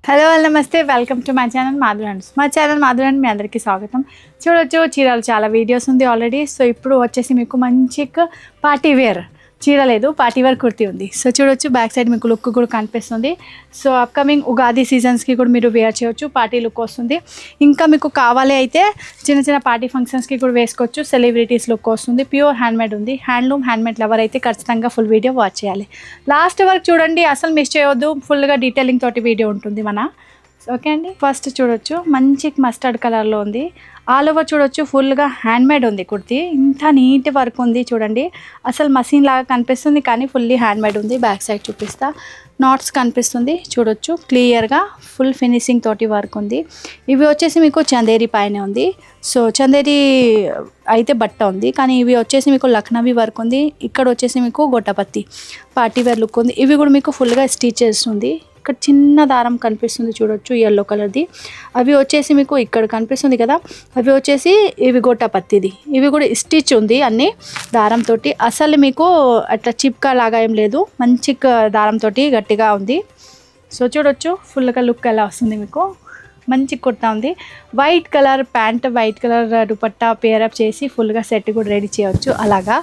Hello నమస్తే, welcome to my channel Madhuri and మా channel Madhuri and మీ అందరికీ స్వాగతం. చూడొచ్చు చీరలు చాలా వీడియోస్ ఉంది ఆల్రెడీ. సో ఇప్పుడు వచ్చేసి మీకు మంచి పార్టీ వేర్ చీర లేదు, పార్టీ వేర్ కుర్తీ ఉంది. సో చూడొచ్చు బ్యాక్ సైడ్ మీకు లుక్ కూడా కనిపిస్తుంది. సో అప్కమింగ్ ఉగాది సీజన్స్కి కూడా మీరు వేర్ చేయొచ్చు, పార్టీ లుక్ వస్తుంది. ఇంకా మీకు కావాలి అయితే చిన్న చిన్న పార్టీ ఫంక్షన్స్కి కూడా వేసుకోవచ్చు, సెలబ్రిటీస్ లుక్ వస్తుంది. ప్యూర్ హ్యాండ్మేడ్ ఉంది. హ్యాండ్లూమ్ హ్యాండ్మేడ్ లవర్ అయితే ఖచ్చితంగా ఫుల్ వీడియో వాచ్ చేయాలి. లాస్ట్ వరకు చూడండి, అసలు మిస్ చేయవద్దు. ఫుల్గా డీటెయిలింగ్ తోటి వీడియో ఉంటుంది మన. ఓకే అండి, ఫస్ట్ చూడొచ్చు మంచి మస్టర్డ్ కలర్లో ఉంది. ఆల్ ఓవర్ చూడొచ్చు ఫుల్గా హ్యాండ్మేడ్ ఉంది కుర్తీ. ఇంత నీట్ వర్క్ ఉంది చూడండి, అసలు మషిన్ లాగా కనిపిస్తుంది కానీ ఫుల్లీ హ్యాండ్మేడ్ ఉంది. బ్యాక్ సైడ్ చూపిస్తా, నాట్స్ కనిపిస్తుంది చూడొచ్చు క్లియర్గా. ఫుల్ ఫినిషింగ్ తోటి వర్క్ ఉంది. ఇవి వచ్చేసి మీకు చందేరి పైన ఉంది. సో చందేరి అయితే బట్ట ఉంది, కానీ ఇవి వచ్చేసి మీకు లక్నవీ వర్క్ ఉంది. ఇక్కడ వచ్చేసి మీకు గొట్టపత్తి పార్టీ వేర్ లుక్ ఉంది. ఇవి కూడా మీకు ఫుల్గా స్టిచ్ చేస్తుంది. ఇక్కడ చిన్న దారం కనిపిస్తుంది చూడొచ్చు ఎల్లో కలర్ది. అవి వచ్చేసి మీకు ఇక్కడ కనిపిస్తుంది కదా, అవి వచ్చేసి ఇవి గొట్టపత్తిది. ఇవి కూడా స్టిచ్ ఉంది అన్ని దారంతో. అసలు మీకు అట్లా చిప్కా లాగా ఏం లేదు, మంచి దారంతో గట్టిగా ఉంది. సో చూడొచ్చు ఫుల్గా లుక్ ఎలా వస్తుంది మీకు. మంచి కుర్తా ఉంది. White colour pant, white colour dupatta pair up చేసి ఫుల్గా సెట్ కూడా రెడీ చేయవచ్చు అలాగా.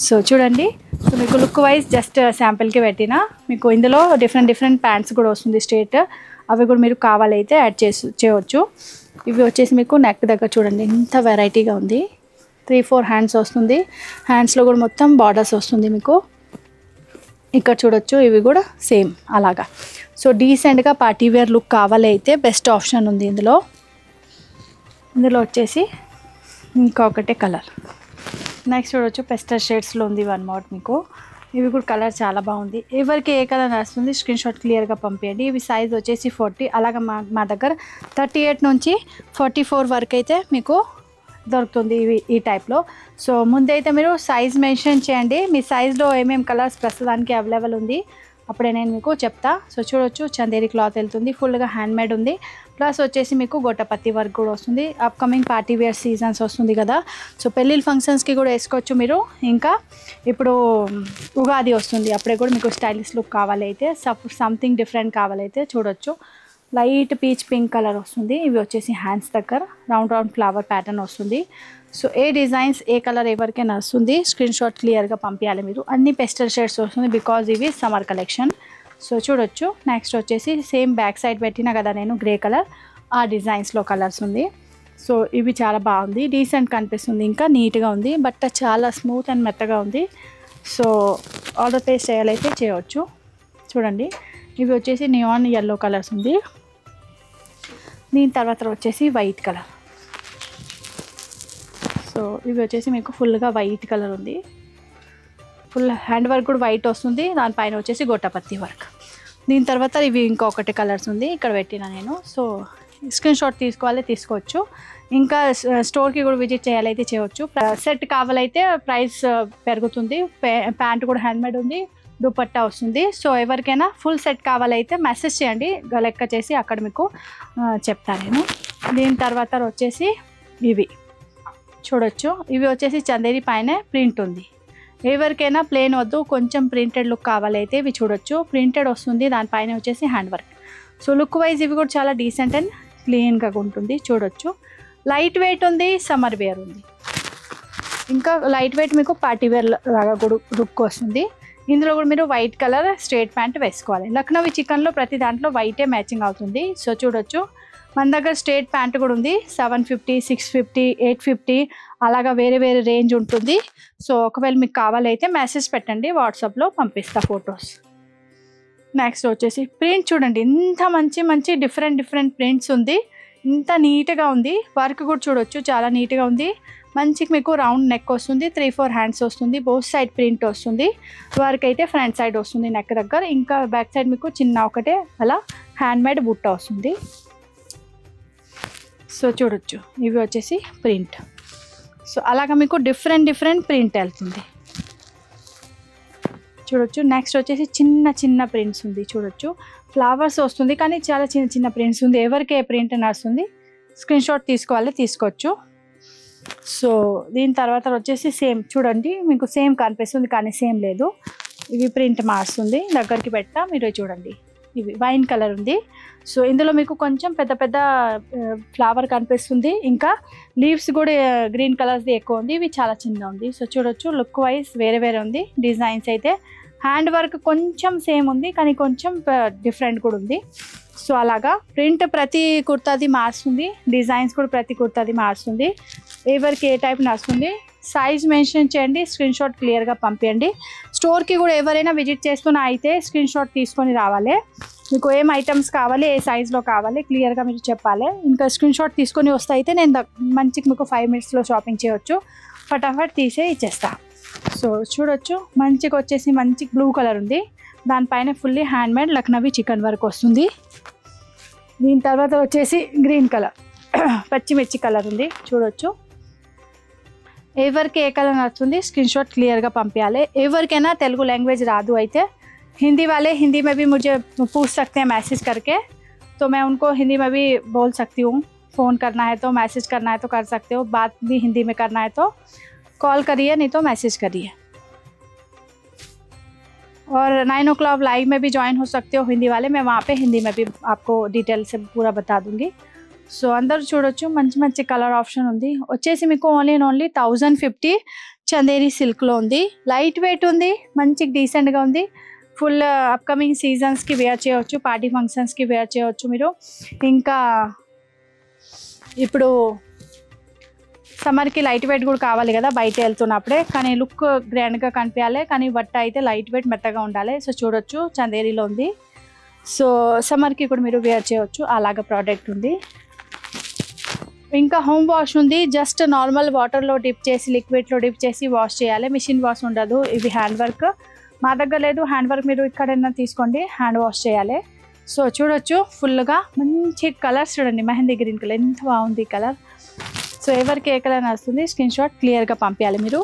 సో చూడండి, సో మీకు లుక్ వైజ్ జస్ట్ శాంపిల్కి పెట్టినా. మీకు ఇందులో డిఫరెంట్ ప్యాంట్స్ కూడా వస్తుంది స్ట్రేట్. అవి కూడా మీరు కావాలైతే యాడ్ చేయవచ్చు. ఇవి వచ్చేసి మీకు నెక్ దగ్గర చూడండి ఎంత వెరైటీగా ఉంది. 3-4 హ్యాండ్స్ వస్తుంది. హ్యాండ్స్లో కూడా మొత్తం బార్డర్స్ వస్తుంది మీకు. ఇక్కడ చూడొచ్చు ఇవి కూడా సేమ్ అలాగా. సో డీసెంట్గా పార్టీ వేర్ లుక్ కావాలి అయితే బెస్ట్ ఆప్షన్ ఉంది ఇందులో వచ్చేసి ఇంకొకటే కలర్. నెక్స్ట్ చూడొచ్చు పెస్టల్ షేడ్స్లో ఉంది వన్ మోర్ మీకు. ఇవి కూడా కలర్ చాలా బాగుంది. ఎవరికి ఏ కలర్ వస్తుంది స్క్రీన్ షాట్ క్లియర్గా పంపించండి. ఇవి సైజ్ వచ్చేసి 40, అలాగే మా దగ్గర 38 నుంచి 44 వరకు అయితే మీకు దొరుకుతుంది ఈ టైప్లో. సో ముందైతే మీరు సైజ్ మెన్షన్ చేయండి, మీ సైజ్లో ఏమేమి కలర్స్ ప్రస్తుతానికి అవైలబుల్ ఉంది అప్పుడే నేను మీకు చెప్తా. సో చూడొచ్చు చందేరి క్లాత్ వెళ్తుంది, ఫుల్గా హ్యాండ్మేడ్ ఉంది. ప్లస్ వచ్చేసి మీకు గొట్టపత్తి వర్క్ కూడా వస్తుంది. అప్కమింగ్ పార్టీ వేర్ సీజన్స్ వస్తుంది కదా, సో పెళ్ళిళ్ళ ఫంక్షన్స్కి కూడా వేసుకోవచ్చు మీరు. ఇంకా ఇప్పుడు ఉగాది వస్తుంది, అప్పుడే కూడా మీకు స్టైలిష్ లుక్ కావాలైతే, సంథింగ్ డిఫరెంట్ కావాలైతే చూడొచ్చు. లైట్ పీచ్ పింక్ కలర్ వస్తుంది. ఇవి వచ్చేసి హ్యాండ్స్ దగ్గర రౌండ్ ఫ్లవర్ ప్యాటర్న్ వస్తుంది. సో ఏ డిజైన్స్ ఏ కలర్ ఎవరికైనా వస్తుంది స్క్రీన్ షాట్ క్లియర్గా పంపించాలి మీరు. అన్ని పెస్టల్ షేడ్స్ వస్తుంది బికాజ్ ఇవి సమ్మర్ కలెక్షన్. సో చూడొచ్చు నెక్స్ట్ వచ్చేసి సేమ్ బ్యాక్ సైడ్ పెట్టినా కదా నేను గ్రే కలర్, ఆ డిజైన్స్లో కలర్స్ ఉంది. సో ఇవి చాలా బాగుంది, డీసెంట్ కనిపిస్తుంది, ఇంకా నీట్గా ఉంది. బట్ చాలా స్మూత్ అండ్ మెత్తగా ఉంది. సో ఆర్డర్ ప్లేస్ చేయాలైతే చేయవచ్చు. చూడండి ఇవి వచ్చేసి నియాన్ ఎల్లో కలర్స్ ఉంది. దీని తర్వాత వచ్చేసి వైట్ కలర్. సో ఇవి వచ్చేసి మీకు ఫుల్గా వైట్ కలర్ ఉంది. ఫుల్ హ్యాండ్ వర్క్ కూడా వైట్ వస్తుంది, దానిపైన వచ్చేసి గొట్టపత్తి వర్క్. దీని తర్వాత ఇవి ఇంకొకటి కలర్స్ ఉంది ఇక్కడ పెట్టిన నేను. సో స్క్రీన్ షాట్ తీసుకోవచ్చు. ఇంకా స్టోర్కి కూడా విజిట్ చేయాలైతే చేయవచ్చు. సెట్ కావాలైతే ప్రైస్ పెరుగుతుంది. ప్యాంట్ కూడా హ్యాండ్మేడ్ ఉంది, దుపట్టా వస్తుంది. సో ఎవరికైనా ఫుల్ సెట్ కావాలైతే మెసేజ్ చేయండి, లెక్క చేసి అక్కడ మీకు చెప్తాను నేను. దీని తర్వాత వచ్చేసి ఇవి చూడొచ్చు, ఇవి వచ్చేసి చందేరి పైన ప్రింట్ ఉంది. ఎవరికైనా ప్లేన్ వద్దు, కొంచెం ప్రింటెడ్ లుక్ కావాలైతే ఇవి చూడొచ్చు. ప్రింటెడ్ వస్తుంది, దానిపైన వచ్చేసి hand work. So look wise ఇవి కూడా చాలా డీసెంట్ అండ్ క్లీన్గా ఉంటుంది చూడొచ్చు. లైట్ వెయిట్ ఉంది, సమ్మర్ వేర్ ఉంది. ఇంకా లైట్ వెయిట్ మీకు పార్టీ వేర్ లాగా కూడా లుక్ వస్తుంది. ఇందులో కూడా మీరు వైట్ కలర్ స్ట్రేట్ ప్యాంట్ వేసుకోవాలి. లక్నవీ చికెన్లో ప్రతి దాంట్లో వైటే మ్యాచింగ్ అవుతుంది. సో చూడొచ్చు మన దగ్గర స్ట్రేట్ ప్యాంట్ కూడా ఉంది. 750, 650, 850 అలాగా వేరే రేంజ్ ఉంటుంది. సో ఒకవేళ మీకు కావాలైతే మెసేజ్ పెట్టండి, వాట్సాప్లో పంపిస్తా ఫొటోస్. నెక్స్ట్ వచ్చేసి ప్రింట్ చూడండి, ఇంత మంచి డిఫరెంట్ ప్రింట్స్ ఉంది. ఇంత నీట్గా ఉంది. వర్క్ కూడా చూడొచ్చు చాలా నీట్గా ఉంది. మంచిగా మీకు రౌండ్ నెక్ వస్తుంది, 3-4 హ్యాండ్స్ వస్తుంది, బోత్ సైడ్ ప్రింట్ వస్తుంది. వర్క్ అయితే ఫ్రంట్ సైడ్ వస్తుంది నెక్ దగ్గర. ఇంకా బ్యాక్ సైడ్ మీకు చిన్న ఒకటే అలా హ్యాండ్మేడ్ బుట్ట వస్తుంది. సో చూడొచ్చు ఇవి వచ్చేసి ప్రింట్. సో అలాగా మీకు డిఫరెంట్ ప్రింట్ వెళ్తుంది చూడొచ్చు. నెక్స్ట్ వచ్చేసి చిన్న ప్రింట్స్ ఉంది చూడొచ్చు. ఫ్లవర్స్ వస్తుంది కానీ చాలా చిన్న ప్రింట్స్ ఉంది. ఎవరికి ఏ ప్రింట్ నడుస్తుంది స్క్రీన్ షాట్ తీసుకోవచ్చు. సో దీని తర్వాత వచ్చేసి సేమ్ చూడండి, మీకు సేమ్ కనిపిస్తుంది కానీ సేమ్ లేదు. ఇవి ప్రింట్ మారుస్తుంది, దగ్గరికి పెట్టా మీరు చూడండి. ఇవి వైన్ కలర్ ఉంది. సో ఇందులో మీకు కొంచెం పెద్ద పెద్ద ఫ్లవర్ కనిపిస్తుంది, ఇంకా లీవ్స్ కూడా గ్రీన్ కలర్స్ది ఎక్కువ ఉంది. ఇవి చాలా చిన్న ఉంది. సో చూడొచ్చు లుక్ వైజ్ వేరే వేరే ఉంది. డిజైన్స్ అయితే హ్యాండ్ వర్క్ కొంచెం సేమ్ ఉంది, కానీ కొంచెం డిఫరెంట్ కూడా ఉంది. సో అలాగా ప్రింట్ ప్రతి కుర్తాది మారుస్తుంది, డిజైన్స్ కూడా ప్రతి కుర్తాది మారుస్తుంది. ఎవరికి ఏ టైప్ నడుస్తుంది సైజ్ మెన్షన్ చేయండి, స్క్రీన్ షాట్ క్లియర్గా పంపించండి. స్టోర్కి కూడా ఎవరైనా విజిట్ చేస్తున్నా అయితే స్క్రీన్ షాట్ తీసుకొని రావాలి. మీకు ఏం ఐటమ్స్ కావాలి, ఏ సైజులో కావాలి క్లియర్గా మీరు చెప్పాలి. ఇంకా స్క్రీన్ షాట్ తీసుకొని వస్తే అయితే నేను మంచిగా మీకు 5 minutesలో షాపింగ్ చేయొచ్చు, ఫటాఫట్ తీసే ఇచ్చేస్తా. సో చూడొచ్చు మంచిగా వచ్చేసి మంచి బ్లూ కలర్ ఉంది, దానిపైన fully handmade Lucknowi chicken work వస్తుంది. దీని తర్వాత వచ్చేసి గ్రీన్ కలర్ పచ్చిమిర్చి కలర్ ఉంది. చూడొచ్చు ఎవరికి ఏ కలర్ నచ్చుతుంది స్క్రీన్ షాట్ క్లియర్గా పంపించాలి. ఎవరికైనా తెలుగు లాంग्वेज రాదు అయితే हिंदी वाले हिंदी में भी मुझे पूछ सकते हैं मैसेज करके, तो मैं उनको हिंदी में भी बोल सकती हूँ. फ़ोन करना है तो मैसेज करना है तो कर सकते हो, बात भी हिंदी में करना है तो कॉल करिए, नहीं तो मैसेज करिए. और 9 o'clock लाइव में भी ज्वाइन हो सकते हो हिंदी वाले, मैं वहाँ पे हिंदी में भी आपको डिटेल से पूरा बता दूँगी. సో అందరూ చూడొచ్చు మంచి మంచి కలర్ ఆప్షన్ ఉంది. వచ్చేసి మీకు ఓన్లీ 1050 చందేరి సిల్క్లో ఉంది. లైట్ వెయిట్ ఉంది, మంచి డీసెంట్గా ఉంది. ఫుల్ అప్కమింగ్ సీజన్స్కి వేర్ చేయవచ్చు, పార్టీ ఫంక్షన్స్కి వేర్ చేయవచ్చు మీరు. ఇంకా ఇప్పుడు సమ్మర్కి లైట్ వెయిట్ కూడా కావాలి కదా బయట వెళ్తున్నప్పుడే, కానీ లుక్ గ్రాండ్గా కనిపించాలి, కానీ బట్ట అయితే లైట్ వెయిట్ మెత్తగా ఉండాలి. సో చూడొచ్చు చందేరిలో ఉంది. సో సమ్మర్కి కూడా మీరు వేర్ చేయవచ్చు, అలాగ ప్రోడక్ట్ ఉంది. ఇంకా హోమ్ వాష్ ఉంది, జస్ట్ నార్మల్ వాటర్లో డిప్ చేసి లిక్విడ్లో డిప్ చేసి వాష్ చేయాలి, మిషన్ వాష్ ఉండదు. ఇవి హ్యాండ్ వర్క్, మా దగ్గర లేదు హ్యాండ్ వర్క్, మీరు ఎక్కడైనా తీసుకోండి, హ్యాండ్ వాష్ చేయాలి. సో చూడొచ్చు ఫుల్గా మంచి కలర్స్ చూడండి, మెహందీ గ్రీన్ కలర్ ఎంత బాగుంది కలర్. సో ఎవరికి ఏ కలర్ వస్తుంది స్క్రీన్ షాట్ క్లియర్గా పంపించాలి మీరు.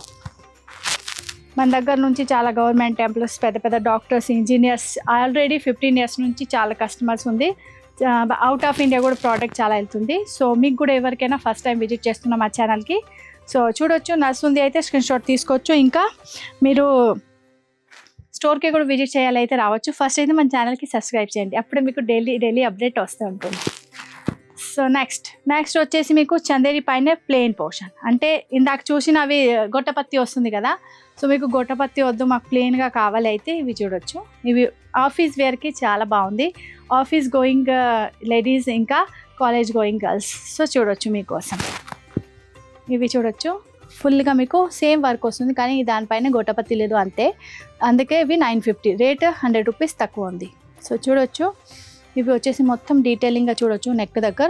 మన దగ్గర నుంచి చాలా గవర్నమెంట్ ఎంప్లాయీస్, పెద్ద పెద్ద డాక్టర్స్, ఇంజనీర్స్ ఆల్రెడీ 15 years నుంచి చాలా కస్టమర్స్ ఉంది. అవుట్ ఆఫ్ ఇండియా కూడా ప్రోడక్ట్ చాలా వెళ్తుంది. సో మీకు కూడా ఎవరికైనా ఫస్ట్ టైం విజిట్ చేస్తున్నాం మా ఛానల్కి. సో చూడొచ్చు నడుస్తుంది అయితే స్క్రీన్ షాట్ తీసుకోవచ్చు. ఇంకా మీరు స్టోర్కి కూడా విజిట్ చేయాలి అయితే రావచ్చు. ఫస్ట్ అయితే మన ఛానల్కి సబ్స్క్రైబ్ చేయండి, అప్పుడే మీకు డైలీ అప్డేట్ వస్తూ ఉంటుంది. సో నెక్స్ట్ వచ్చేసి మీకు చందేరి పైన ప్లెయిన్ పోర్షన్, అంటే ఇందాక చూసిన అవి గొట్టపత్తి వస్తుంది కదా. సో మీకు గొట్టపత్తి వద్దు, మాకు ప్లెయిన్గా కావాలి అయితే ఇవి చూడొచ్చు. ఇవి ఆఫీస్ వేర్కి చాలా బాగుంది, ఆఫీస్ గోయింగ్ లేడీస్ ఇంకా కాలేజ్ గోయింగ్ గర్ల్స్. సో చూడొచ్చు మీకోసం ఇవి చూడొచ్చు. ఫుల్గా మీకు సేమ్ వర్క్ వస్తుంది, కానీ దానిపైన గొట్టపత్తి లేదు అంతే, అందుకే ఇవి 950 రేట్ 100 rupees తక్కువ ఉంది. సో చూడొచ్చు ఇవి వచ్చేసి మొత్తం డీటెయిలింగ్గా చూడొచ్చు. నెక్ దగ్గర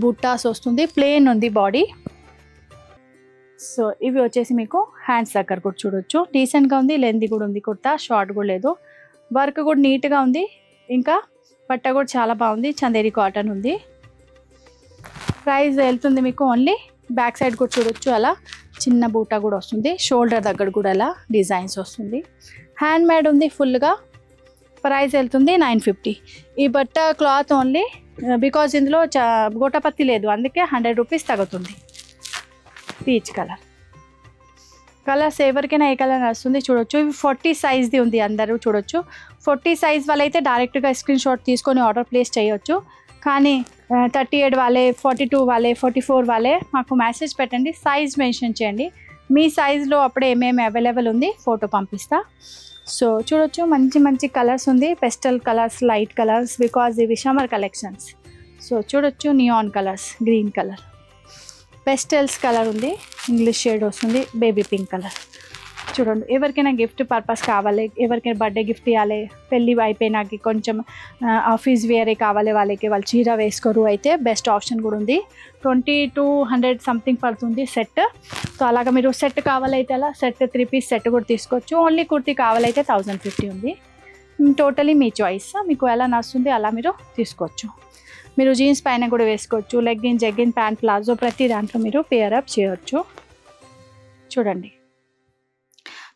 బుట్టాస్ వస్తుంది, ప్లెయిన్ ఉంది బాడీ. సో ఇవి వచ్చేసి మీకు హ్యాండ్స్ దగ్గర కూడా చూడొచ్చు, డీసెంట్గా ఉంది, లెంత్ కూడా ఉంది, కుర్తా షార్ట్ కూడా లేదు, వర్క్ కూడా నీట్గా ఉంది, ఇంకా పట్ట కూడా చాలా బాగుంది, చందేరి కాటన్ ఉంది. ప్రైస్ వెళ్తుంది మీకు ఓన్లీ బ్యాక్ సైడ్ కూడా చూడొచ్చు, అలా చిన్న బూటా కూడా వస్తుంది, షోల్డర్ దగ్గర కూడా అలా డిజైన్స్ వస్తుంది, హ్యాండ్ మేడ్ ఉంది ఫుల్గా. ప్రైస్ వెళ్తుంది 950. ఈ బట్ట క్లాత్ ఓన్లీ బికాజ్ ఇందులో గోటపత్తి లేదు, అందుకే 100 rupees తగ్గుతుంది. పీచ్ కలర్స్ ఎవరికైనా ఏ కలర్ వస్తుంది చూడొచ్చు. ఇవి 40 size ఉంది, అందరూ చూడొచ్చు. 40 size వాళ్ళైతే డైరెక్ట్గా స్క్రీన్ షాట్ తీసుకొని ఆర్డర్ ప్లేస్ చేయొచ్చు, కానీ 38 వాళ్ళే, 42 వాళ్ళే, 44 వాళ్ళే మాకు మెసేజ్ పెట్టండి, సైజ్ మెన్షన్ చేయండి, మీ సైజులో అప్పుడే ఏమేమి అవైలబుల్ ఉంది ఫోటో పంపిస్తా. సో చూడొచ్చు మంచి మంచి కలర్స్ ఉంది, pastel colours, light colours, because ఇవి సమ్మర్ కలెక్షన్స్. సో చూడొచ్చు neon colours, green colour, pastels colour ఉంది, ఇంగ్లీష్ షేడ్ వస్తుంది, బేబీ పింక్ కలర్. చూడండి ఎవరికైనా గిఫ్ట్ పర్పస్ కావాలి, ఎవరికైనా బర్త్డే గిఫ్ట్ ఇవ్వాలి, పెళ్ళి అయిపోయినాకి కొంచెం ఆఫీస్ వేరే కావాలి వాళ్ళకి, వాళ్ళు చీర వేసుకోరు అయితే బెస్ట్ ఆప్షన్ కూడా ఉంది. 2200 సంథింగ్ పడుతుంది సెట్. సో అలాగా మీరు సెట్ కావాలైతే అలా సెట్ 3 piece సెట్ కూడా తీసుకోవచ్చు. ఓన్లీ కుర్తీ కావాలైతే 1050 ఉంది. టోటలీ మీ చాయిస్, మీకు ఎలా నచ్చుతుంది అలా మీరు తీసుకోవచ్చు. మీరు జీన్స్ పైన కూడా వేసుకోవచ్చు, లెగ్గిన్, జెగ్గిన్, ప్యాంట్, ప్లాజో ప్రతి దాంట్లో మీరు పేర్ అప్ చేయవచ్చు. చూడండి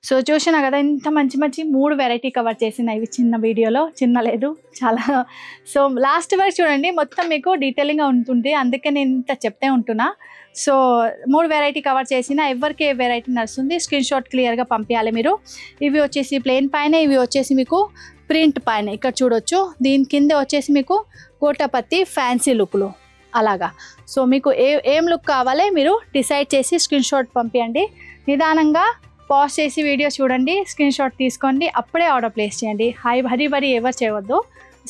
సో చూసినా కదా ఇంత మంచి మంచి 3 వెరైటీ కవర్ చేసిన ఇవి చిన్న వీడియోలో, చిన్న లేదు చాలా. సో లాస్ట్ వరకు చూడండి, మొత్తం మీకు డీటెయిలింగ్గా ఉంటుంది, అందుకే నేను ఇంత చెప్తే ఉంటున్నా. సో 3 వెరైటీ కవర్ చేసిన, ఎవరికి ఏ వెరైటీ నడుస్తుంది స్క్రీన్ షాట్ క్లియర్గా పంపించాలి మీరు. ఇవి వచ్చేసి ప్లెయిన్ పైన, ఇవి వచ్చేసి మీకు ప్రింట్ పైన, ఇక్కడ చూడొచ్చు. దీని కింద వచ్చేసి మీకు కోటపత్తి ఫ్యాన్సీ లుక్లో అలాగా. సో మీకు ఏం లుక్ కావాలి మీరు డిసైడ్ చేసి స్క్రీన్ షాట్ పంపించండి. నిదానంగా పాజ్ చేసి వీడియో చూడండి, స్క్రీన్ షాట్ తీసుకోండి, అప్పుడే ఆర్డర్ ప్లేస్ చేయండి. హరీ ఎవరు చేయవద్దు,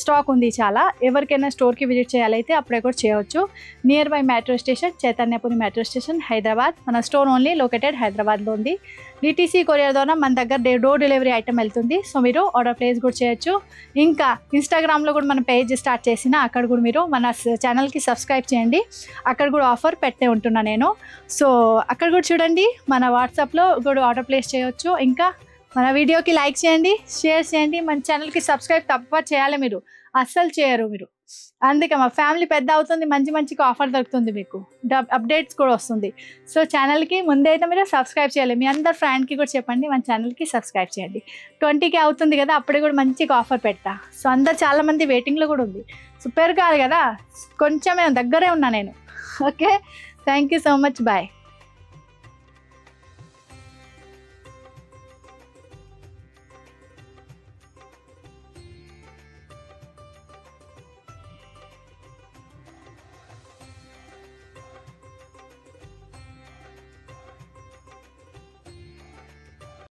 స్టాక్ ఉంది చాలా. ఎవరికైనా స్టోర్కి విజిట్ చేయాలైతే అప్పుడే కూడా చేయవచ్చు. Near by metro station, Chaitanyapuri metro station, Hyderabad. మన స్టోర్ ఓన్లీ లొకేటెడ్ హైదరాబాద్లో ఉంది. డిటీసీ కొరియర్ ద్వారా మన దగ్గర డోర్ డెలివరీ ఐటమ్ వెళ్తుంది. సో మీరు ఆర్డర్ ప్లేస్ కూడా చేయొచ్చు. ఇంకా ఇన్స్టాగ్రామ్లో కూడా మన పేజ్ స్టార్ట్ చేసిన, అక్కడ కూడా మీరు మన ఛానల్కి సబ్స్క్రైబ్ చేయండి, అక్కడ కూడా ఆఫర్ పెట్టే ఉంటున్నా నేను. సో అక్కడ కూడా చూడండి, మన వాట్సాప్లో కూడా ఆర్డర్ ప్లేస్ చేయొచ్చు. ఇంకా మన వీడియోకి లైక్ చేయండి, షేర్ చేయండి, మన ఛానల్కి సబ్స్క్రైబ్ తప్ప చేయాలి, మీరు అస్సలు చేయరు మీరు. అందుకే మా ఫ్యామిలీ పెద్ద అవుతుంది, మంచిగా ఆఫర్ దొరుకుతుంది, మీకు అప్డేట్స్ కూడా వస్తుంది. సో ఛానల్కి ముందే అయితే మీరు సబ్స్క్రైబ్ చేయాలి. మీ అందరు ఫ్రెండ్కి కూడా చెప్పండి మన ఛానల్కి సబ్స్క్రైబ్ చేయండి. 20K అవుతుంది కదా, అప్పుడే కూడా మంచిగా ఆఫర్ పెడతా. సో అందరు చాలామంది వెయిటింగ్లో కూడా ఉంది. సో పెరగాలి కదా, కొంచెమే దగ్గరే ఉన్నా నేను. Okay, thank you so much, bye.